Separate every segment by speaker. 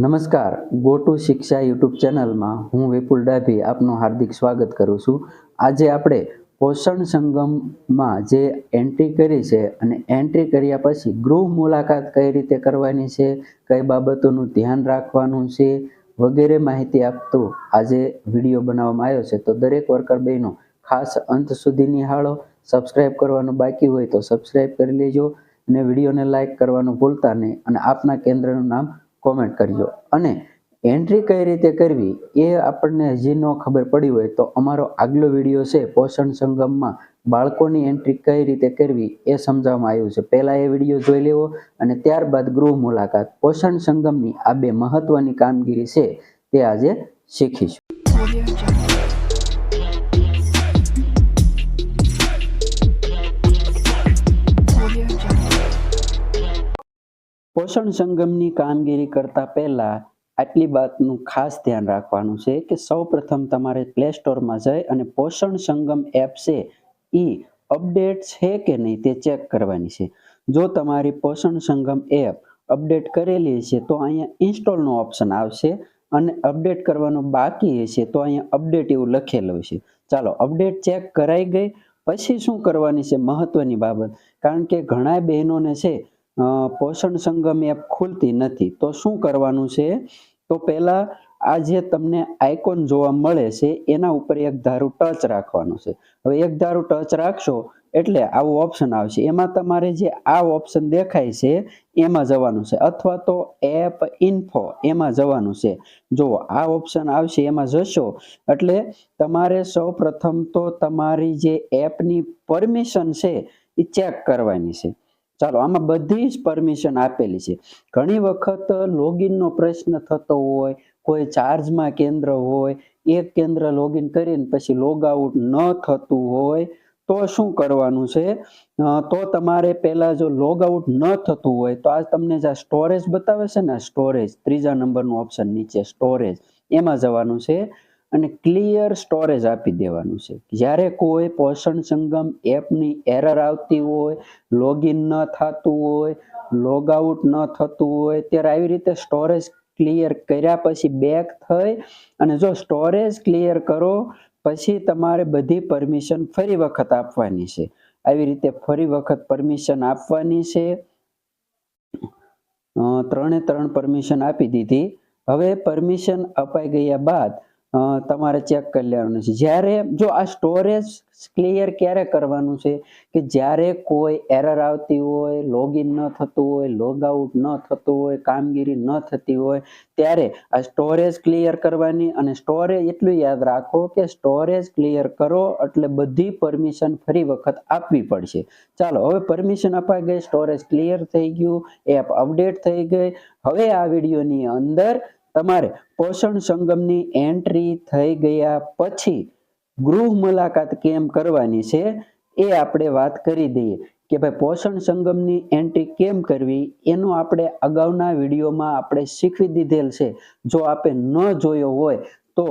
Speaker 1: નમસ્કાર, go to શિક્ષા YouTube ચેનલમાં હું વિપુલ ડાભી આપનું હાર્દિક સ્વાગત કરું છું. આજે આપણે પોષણ સંગમમાં જે એન્ટ્રી કરી છે અને એન્ટ્રી કર્યા પછી ગૃહ મુલાકાત કઈ રીતે કરવાની છે, કઈ બાબતોનું ધ્યાન રાખવાનું છે વગેરે માહિતી આપતો આજે વિડીયો બનાવવામાં આવ્યો છે. તો દરેક વર્કર બહેનો ખાસ અંત સુધી નિહાળો. સબસ્ક્રાઈબ કરવાનું બાકી હોય તો સબસ્ક્રાઈબ કરી લેજો અને વિડીયોને લાઈક કરવાનું ભૂલતા નહીં અને આપના કેન્દ્રનું નામ કોમેન્ટ કરજો. અને એન્ટ્રી કઈ રીતે કરવી એ આપણને હજી ન ખબર પડી હોય તો અમારો આગલો વિડીયો છે પોષણ સંગમમાં બાળકોની એન્ટ્રી કઈ રીતે કરવી એ સમજાવવામાં આવ્યું છે. પહેલાં એ વિડીયો જોઈ લેવો અને ત્યારબાદ ગૃહ મુલાકાત પોષણ સંગમની આ બે મહત્વની કામગીરી છે તે આજે શીખીશું. પોષણ સંગમની કામગીરી કરતા પહેલા આટલી વાતનું ખાસ ધ્યાન રાખવાનું છે કે સૌપ્રથમ તમારે પ્લે સ્ટોરમાં જઈ અને પોષણ સંગમ એપ છે એ અપડેટ છે કે નહીં તે ચેક કરવાની છે. જો તમારી પોષણ સંગમ એપ અપડેટ કરેલી છે તો અહીંયા ઇન્સ્ટોલનો ઓપ્શન આવશે અને અપડેટ કરવાનું બાકી હશે તો અહીંયા અપડેટ એવું લખેલું છે. ચાલો, અપડેટ ચેક કરાઈ ગઈ પછી શું કરવાની છે મહત્વની બાબત, કારણ કે ઘણા બહેનોને છે પોષણ સંગમ એપ ખુલતી નથી. તો શું કરવાનું છે, તો પહેલા આ જે તમને આઇકોન જોવા મળે છે એના ઉપર એક ધારું ટચ રાખવાનું છે. હવે એક ધારું ટચ રાખશો એટલે આવું ઓપ્શન આવશે. એમાં તમારે જે આ ઓપ્શન દેખાય છે એમાં જવાનું છે અથવા તો એપ ઇન્ફો એમાં જવાનું છે. જો આ ઓપ્શન આવશે એમાં જશો એટલે તમારે સૌપ્રથમ તો તમારી જે એપની પરમિશન છે એ ચેક કરવાની છે. ચાલો, આમાં બધી જ પરમિશન આપેલી છે. ઘણી વખત લોગિનનો પ્રશ્ન થતો હોય, કોઈ ચાર્જમાં કેન્દ્ર હોય, એક કેન્દ્ર લોગિન કરીને પછી લોગ આઉટ ન થતું હોય તો શું કરવાનું છે, તો તમારે પહેલા જો લોગ આઉટ ન થતું હોય તો આ તમને જે સ્ટોરેજ બતાવે છે ને, સ્ટોરેજ ત્રીજા નંબરનું ઓપ્શન નીચે સ્ટોરેજ એમાં જવાનું છે અને ક્લિયર સ્ટોરેજ આપી દેવાનું છે. જ્યારે કોઈ પોષણ સંગમ એપની એરર આવતી હોય, લોગિન ન થતું હોય, લોગ આઉટ ન થતું હોય ત્યારે આવી રીતે સ્ટોરેજ ક્લિયર કર્યા પછી બેક થઈ અને જો સ્ટોરેજ ક્લિયર કરો પછી તમારે બધી પરમિશન ફરી વખત આપવાની છે. આવી રીતે ફરી વખત પરમિશન આપવાની છે. 3 પરમિશન આપી દીધી. હવે પરમિશન અપાઈ ગયા બાદ તમારે ચેક કરી લેવાનું છે. જ્યારે જો આ સ્ટોરેજ ક્લિયર ક્યારે કરવાનું છે કે જ્યારે કોઈ એરર આવતી હોય, લોગિન ન થતું હોય, લોગ આઉટ ન થતું હોય, કામગીરી ન થતી હોય ત્યારે આ સ્ટોરેજ ક્લિયર કરવાની. અને સ્ટોરેજ એટલું યાદ રાખો કે સ્ટોરેજ ક્લિયર કરો એટલે બધી પરમિશન ફરી વખત આપવી પડશે. ચાલો, હવે પરમિશન અપાઈ ગઈ, સ્ટોરેજ ક્લિયર થઈ ગયું, એપ અપડેટ થઈ ગઈ. હવે આ વિડીયોની અંદર તમારે પોષણ સંગમની એન્ટ્રી થઈ ગયા પછી ગૃહ મુલાકાત કેમ કરવાની છે એ આપણે વાત કરી દઈએ કે ભાઈ પોષણ સંગમની એન્ટ્રી કેમ કરવી એનું આપણે અગાઉના વિડીયોમાં આપણે શીખવી દીધેલ છે. જો આપે ન જોયો હોય તો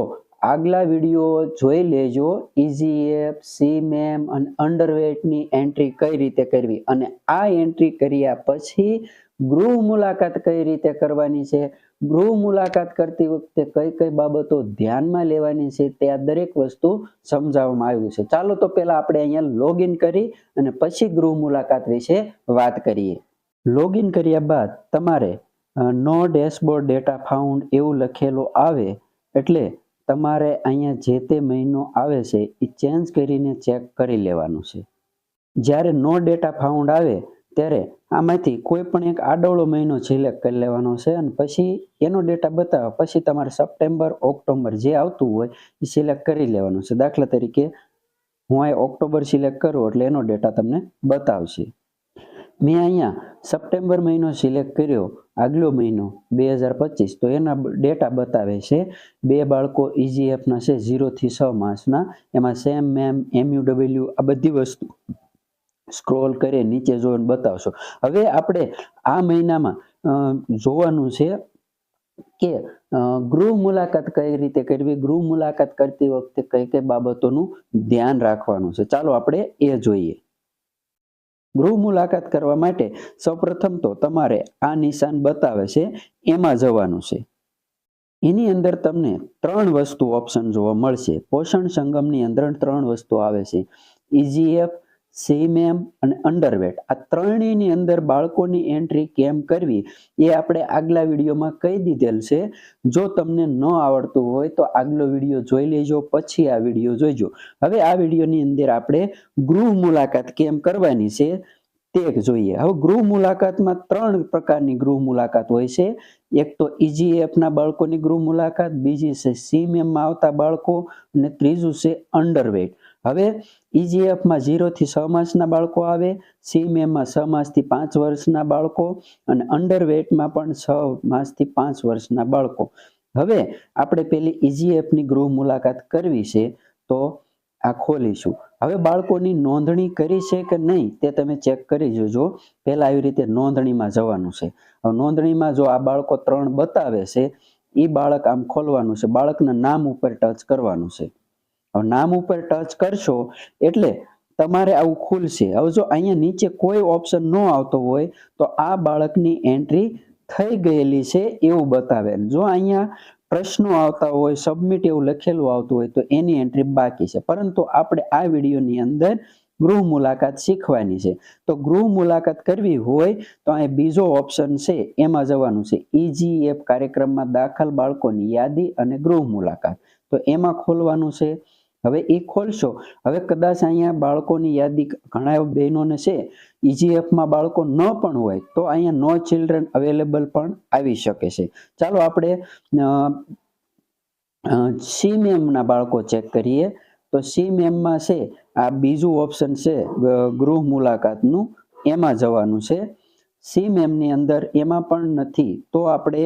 Speaker 1: આગલા વિડીયો જોઈ લેજો. ઇઝી એપ, સીમેમ અને અંડરવેટની એન્ટ્રી કઈ રીતે કરવી અને આ એન્ટ્રી કર્યા પછી ગૃહ મુલાકાત કઈ રીતે કરવાની છે, ગૃહ મુલાકાત કરતી વખતે કઈ કઈ બાબતો ધ્યાનમાં લેવાની છે તે આ દરેક વસ્તુ સમજાવવામાં આવ્યું છે. ચાલો, તો પહેલા આપણે અહીંયા લોગિન કરી અને પછી ગૃહ મુલાકાત વિશે વાત કરીએ. લોગિન કર્યા બાદ તમારે નો ડેશબોર્ડ ડેટા ફાઉન્ડ એવું લખેલું આવે એટલે તમારે અહીંયા જે તે મહિનો આવે છે એ ચેન્જ કરીને ચેક કરી લેવાનું છે. જ્યારે નો ડેટા ફાઉન્ડ આવે ત્યારે આમાંથી કોઈ પણ એક આડોળો મહિનો સિલેક્ટ કરી લેવાનો છે અને પછી એનો ડેટા બતાવે પછી તમારે સપ્ટેમ્બર, ઓક્ટોબર જે આવતું હોય એ સિલેક્ટ કરી લેવાનું છે. દાખલા તરીકે હું અહીં ઓક્ટોબર સિલેક્ટ કરું એટલે એનો ડેટા તમને બતાવશે. મેં અહીંયા સપ્ટેમ્બર મહિનો સિલેક્ટ કર્યો, આગલો મહિનો 2025, તો એના ડેટા બતાવે છે. 2 બાળકો ઇઝી એપના છે 0 થી 6 માસના. એમાં સેમ, મેમ, MUW આ બધી વસ્તુ સ્ક્રોલ કરી નીચે જોઈને બતાવશો. હવે આપણે આ મહિનામાં જોવાનું છે કે ગૃહ મુલાકાત કઈ રીતે કરવી, ગૃહ મુલાકાત કરતી વખતે કઈ કઈ બાબતોનું ધ્યાન રાખવાનું છે. ચાલો આપણે એ જોઈએ. ગૃહ મુલાકાત કરવા માટે સૌપ્રથમ તો તમારે આ નિશાન બતાવે છે એમાં જવાનું છે. એની અંદર તમને 3 વસ્તુ ઓપ્શન જોવા મળશે. પોષણ સંગમની અંદર 3 વસ્તુ આવે છે. EGF, CMAM અને અંડરવેટ. આ ત્રણેયની અંદર બાળકોની એન્ટ્રી કેમ કરવી એ આપણે આગલા વિડીયોમાં કહી દીધેલ છે. જો તમને ન આવડતું હોય તો આગલો વિડીયો જોઈ લેજો, પછી આ વિડીયો જોઈજો. હવે આ વિડીયોની અંદર આપણે ગૃહ મુલાકાત કેમ કરવાની છે તે જોઈએ. હવે ગૃહ મુલાકાતમાં 3 પ્રકારની ગૃહ મુલાકાત હોય છે. એક તો EGF ના બાળકોની ગૃહ મુલાકાત, બીજી છે CMAM માં આવતા બાળકો અને ત્રીજું છે અંડરવેટ. હવે EGF માં 0 થી 6 માસના બાળકો આવે, CMAM માં 6 માસથી 5 વર્ષના બાળકો અને અંડરવેટમાં પણ 6 માસથી 5 વર્ષના બાળકો. હવે આપણે પેલી EGF ની ગૃહ મુલાકાત કરવી છે તો આ ખોલીશું. હવે બાળકોની નોંધણી કરી છે કે નહીં તે તમે ચેક કરી જોજો. પહેલા આવી રીતે નોંધણીમાં જવાનું છે. હવે નોંધણીમાં જો આ બાળકો 3 બતાવે છે એ બાળક આમ ખોલવાનું છે. બાળકના નામ ઉપર ટચ કરવાનું છે. હવે નામ ઉપર ટચ કરશો એટલે તમારે આવું ખુલશે. હવે જો અહીંયા નીચે કોઈ ઓપ્શન ન આવતો હોય તો આ બાળકની એન્ટ્રી થઈ ગયેલી છે એવું બતાવે. જો અહીંયા પ્રશ્નો આવતા હોય, સબમિટ એવું લખેલું આવતું હોય તો એની એન્ટ્રી બાકી છે. પરંતુ આપણે આ વિડીયોની અંદર ગૃહ મુલાકાત શીખવાની છે. તો ગૃહ મુલાકાત કરવી હોય તો અહીં બીજો ઓપ્શન છે એમાં જવાનું છે. EGF કાર્યક્રમમાં દાખલ બાળકોની યાદી અને ગૃહ મુલાકાત. તો એમાં ખોલવાનું છે. હવે એ ખોલશો. હવે કદાચ અહીંયા બાળકોની યાદી ઘણા બહેનોને છે EGF માં બાળકો ન પણ હોય તો અહીંયા નો ચિલ્ડ્રન અવેલેબલ પણ આવી શકે છે. ચાલો આપણે CMAM ના બાળકો ચેક કરીએ. તો CMAM માં છે આ બીજું ઓપ્શન છે ગૃહ મુલાકાતનું, એમાં જવાનું છે. CMAM ની અંદર એમાં પણ નથી તો આપણે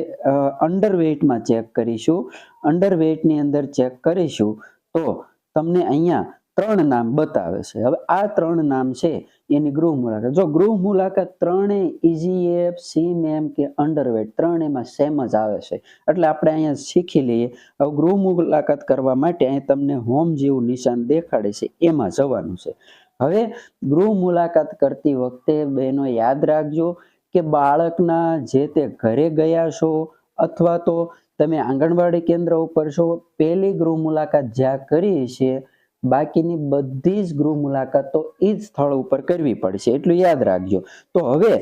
Speaker 1: અંડરવેટમાં ચેક કરીશું. અંડરવેટની અંદર ચેક કરીશું તો તમને અહીંયા 3 નામ બતાવે છે. હવે આ 3 નામ છે એની ગૃહ મુલાકાત. જો ગૃહ મુલાકાત ત્રણેય EGF, CMAM કે અંડરવેટ ત્રણેયમાં સેમ જ આવે છે. એટલે આપણે અહીંયા શીખી લઈએ. હવે ગૃહ મુલાકાત કરવા માટે અહીં તમને હોમ જેવું નિશાન દેખાડે છે એમાં જવાનું છે. હવે ગૃહ મુલાકાત કરતી વખતે બહેનો યાદ રાખજો કે બાળકના જે તે ઘરે ગયા છો અથવા તો તમે આંગણવાડી કેન્દ્ર ઉપર છો, પહેલી ગૃહ મુલાકાત જ્યાં કરી છે બાકીની બધી જ ગૃહ મુલાકાતો એ જ સ્થળ ઉપર કરવી પડશે, એટલું યાદ રાખજો. તો હવે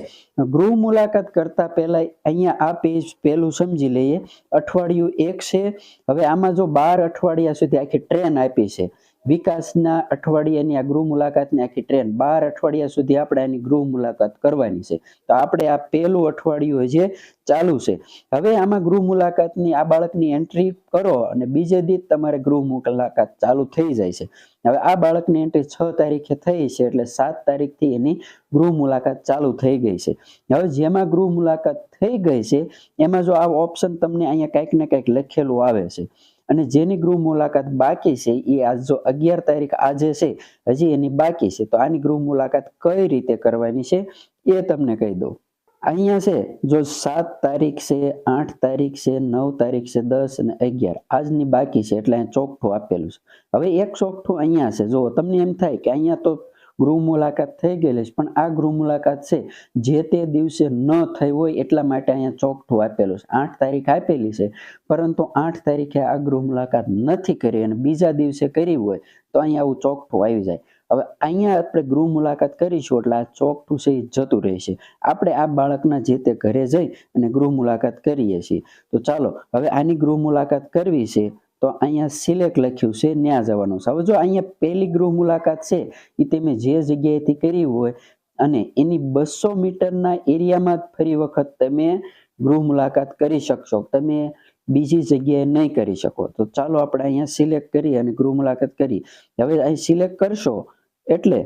Speaker 1: ગૃહ મુલાકાત કરતા પહેલા અહીંયા આ પેજ પહેલું સમજી લઈએ. અઠવાડિયું 1 છે. હવે આમાં જો 12 અઠવાડિયા સુધી આખી ટ્રેન આપી છે. વિકાસના અઠવાડિયાની આ ગૃહ મુલાકાતની આખી ટ્રેન 12 અઠવાડિયા સુધી આપણે આની ગૃહ મુલાકાત કરવાની છે. તો આપણે આ પહેલું અઠવાડિયું જે ચાલુ છે. હવે આમાં ગૃહ મુલાકાતની આ બાળકની એન્ટ્રી કરો અને બીજે દી તમારે ગૃહ મુલાકાત ચાલુ થઈ જાય છે. હવે આ બાળકની એન્ટ્રી 6 તારીખે થઈ છે એટલે 7 તારીખથી એની ગૃહ મુલાકાત ચાલુ થઈ ગઈ છે. હવે જેમાં ગૃહ મુલાકાત થઈ ગઈ છે એમાં જો આ ઓપ્શન તમને અહીંયા કંઈક ને કંઈક લખેલું આવે છે અને જેની ગૃહ મુલાકાત બાકી છે એ આજ જો 11 તારીખ આજે છે હજી એની બાકી છે. તો આની ગૃહ મુલાકાત કઈ રીતે કરવાની છે એ તમને કહી દઉં. અહીંયા છે જો 7 તારીખ છે, 8 તારીખ છે, 9 તારીખ છે, 10 અને 11 આજની બાકી છે એટલે અહીંયા ચોખ્ઠું આપેલું છે. હવે એક ચોખ્ઠું અહીંયા છે. જો તમને એમ થાય કે અહીંયા તો ગૃહ મુલાકાત થઈ ગયેલી છે પણ આ ગૃહ મુલાકાત છે જે તે દિવસે ન થઈ હોય એટલા માટે અહીંયા ચોખ્ઠું આપેલું છે. 8 તારીખ આપેલી છે પરંતુ 8 તારીખે આ ગૃહ મુલાકાત નથી કરી અને બીજા દિવસે કરી હોય તો અહીંયા આવું ચોખ્ઠું આવી જાય. હવે અહીંયા આપણે ગૃહ મુલાકાત કરીશું એટલે આ ચોખ્ઠું છે એ જતું રહેશે. આપણે આ બાળકના જે તે ઘરે જઈ અને ગૃહ મુલાકાત કરીએ છીએ. તો ચાલો હવે આની ગૃહ મુલાકાત કરવી છે તો અહીંયા સિલેક્ટ લખ્યું છે ત્યાં જવાનું છે. હવે જો અહીંયા પહેલી ગૃહ મુલાકાત છે એ તમે જે જગ્યાએથી કરી હોય અને એની 200 મીટરના એરિયામાં ફરી વખત તમે ગૃહ મુલાકાત કરી શકશો. તમે બીજી જગ્યાએ નહીં કરી શકો. તો ચાલો આપણે અહીંયા સિલેક્ટ કરી અને ગૃહ મુલાકાત કરી. હવે અહીં સિલેક્ટ કરશો એટલે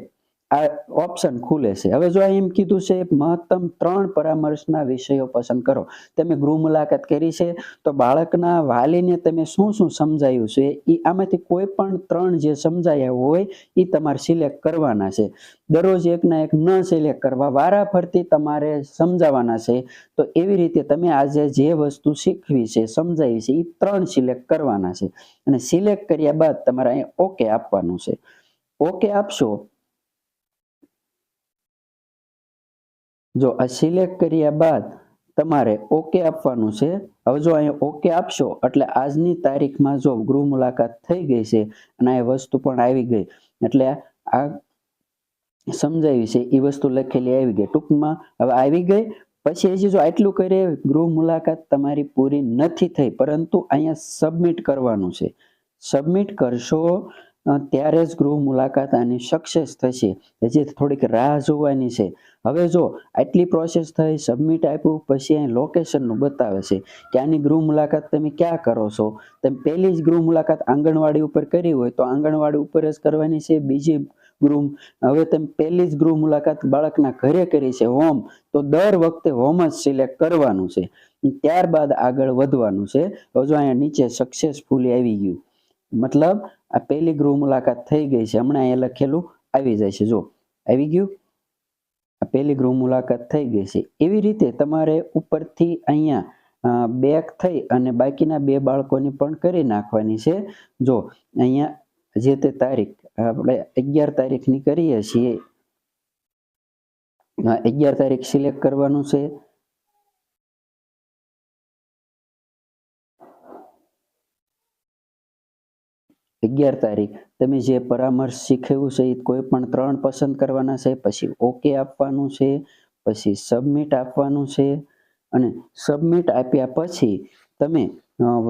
Speaker 1: આ ઓપ્શન ખુલે છે. હવે જો એમ કીધું છે મહત્તમ 3 પરામર્શના વિષયો પસંદ કરો. તમે ગૃહ મુલાકાત કરી છે તો બાળકના વાલીને તમે શું શું સમજાયું છે એ આમાંથી કોઈ પણ 3 જે સમજાયા હોય એ તમારે સિલેક્ટ કરવાના છે. દરરોજ એકના એક ન સિલેક્ટ કરવા, વારાફરતી તમારે સમજાવવાના છે. તો એવી રીતે તમે આજે જે વસ્તુ શીખવી છે, સમજાવી છે એ 3 સિલેક્ટ કરવાના છે અને સિલેક્ટ કર્યા બાદ તમારે અહીં ઓકે આપવાનું છે. ઓકે આપશો. જો આ સિલેક્ટ કર્યા બાદ તમારે ઓકે આપવાનું છે. હવે જો અહીંયા ઓકે આપશો એટલે આજની તારીખમાં જો ગૃહ મુલાકાત થઈ ગઈ છે અને આ વસ્તુ પણ આવી ગઈ, એટલે આ સમજાવી છે એ વસ્તુ લખેલી આવી ગઈ. ટૂંકમાં હવે આવી ગઈ. પછી હજી જો આટલું કરીએ, ગૃહ મુલાકાત તમારી પૂરી નથી થઈ, પરંતુ અહીંયા સબમિટ કરવાનું છે. સબમિટ કરશો ત્યારે જ ગૃહ મુલાકાત આની સક્સેસ થશે. હજી થોડીક રાહ જોવાની છે. હવે જો આટલી પ્રોસેસ થઈ, સબમિટ આપ્યું, પછી અહીં લોકેશનનું બતાવે છે કે આની ગૃહ મુલાકાત તમે ક્યાં કરો છો. તમે પહેલી જ ગૃહ મુલાકાત આંગણવાડી ઉપર કરી હોય તો આંગણવાડી ઉપર જ કરવાની છે. બીજી હવે તમે પહેલી જ ગૃહ મુલાકાત બાળકના ઘરે કરી છે હોમ, તો દર વખતે હોમ જ સિલેક્ટ કરવાનું છે. ત્યારબાદ આગળ વધવાનું છે. હવે જો અહીંયા નીચે સક્સેસફુલી આવી ગયું, મતલબ આ પહેલી ગૃહ મુલાકાત થઈ ગઈ છે. હમણાં અહીંયા લખેલું આવી જાય છે. જો આવી ગયું, આ પહેલી ગૃહ મુલાકાત થઈ ગઈ છે. એવી રીતે તમારે ઉપરથી અહીંયા બેક થઈ અને બાકીના 2 બાળકોની પણ કરી નાખવાની છે. જો અહીંયા જે તે તારીખ આપણે 11 તારીખની કરીએ છીએ, 11 તારીખ સિલેક્ટ કરવાનું છે. તારીખ તમે જે પરામર્શ શીખવ્યું છે એ કોઈ પણ 3 પસંદ કરવાના છે. પછી ઓકે આપવાનું છે, પછી સબમિટ આપવાનું છે અને સબમિટ આપ્યા પછી તમે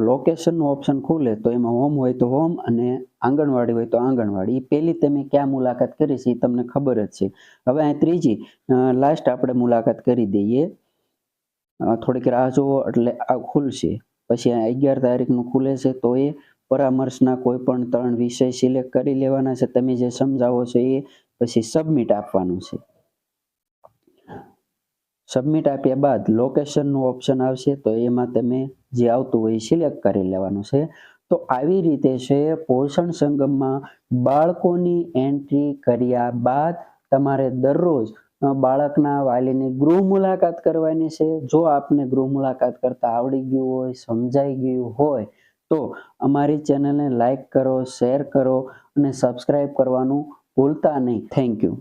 Speaker 1: લોકેશનનું ઓપ્શન ખુલે તો એમાં હોમ હોય તો હોમ અને આંગણવાડી હોય તો આંગણવાડી. એ પહેલી તમે ક્યાં મુલાકાત કરી છે એ તમને ખબર જ છે. હવે આ ત્રીજી લાસ્ટ આપણે મુલાકાત કરી દઈએ. થોડીક રાહ જુઓ એટલે આ ખુલશે. પછી આ 11 તારીખનું ખુલે છે તો એ પરામર્શના કોઈ પણ 3 વિષય સિલેક્ટ કરી લેવાના છે. તમે જે સમજાવો છો એ પછી સબમિટ આપવાનું છે. સબમિટ આપ્યા બાદ લોકેશનનું ઓપ્શન આવશે તો એમાં તમે જે આવતું હોય એ સિલેક્ટ કરી લેવાનું છે. તો આવી રીતે છે પોષણ સંગમમાં બાળકોની એન્ટ્રી કર્યા બાદ તમારે દરરોજ બાળકના વાલીની ગૃહ મુલાકાત કરવાની છે. જો આપને ગૃહ મુલાકાત કરતા આવડી ગયું હોય, સમજાઈ ગયું હોય તો અમારી ચેનલને લાઈક કરો, શેર કરો અને સબસ્ક્રાઇબ કરવાનું ભૂલતા નહીં. Thank you.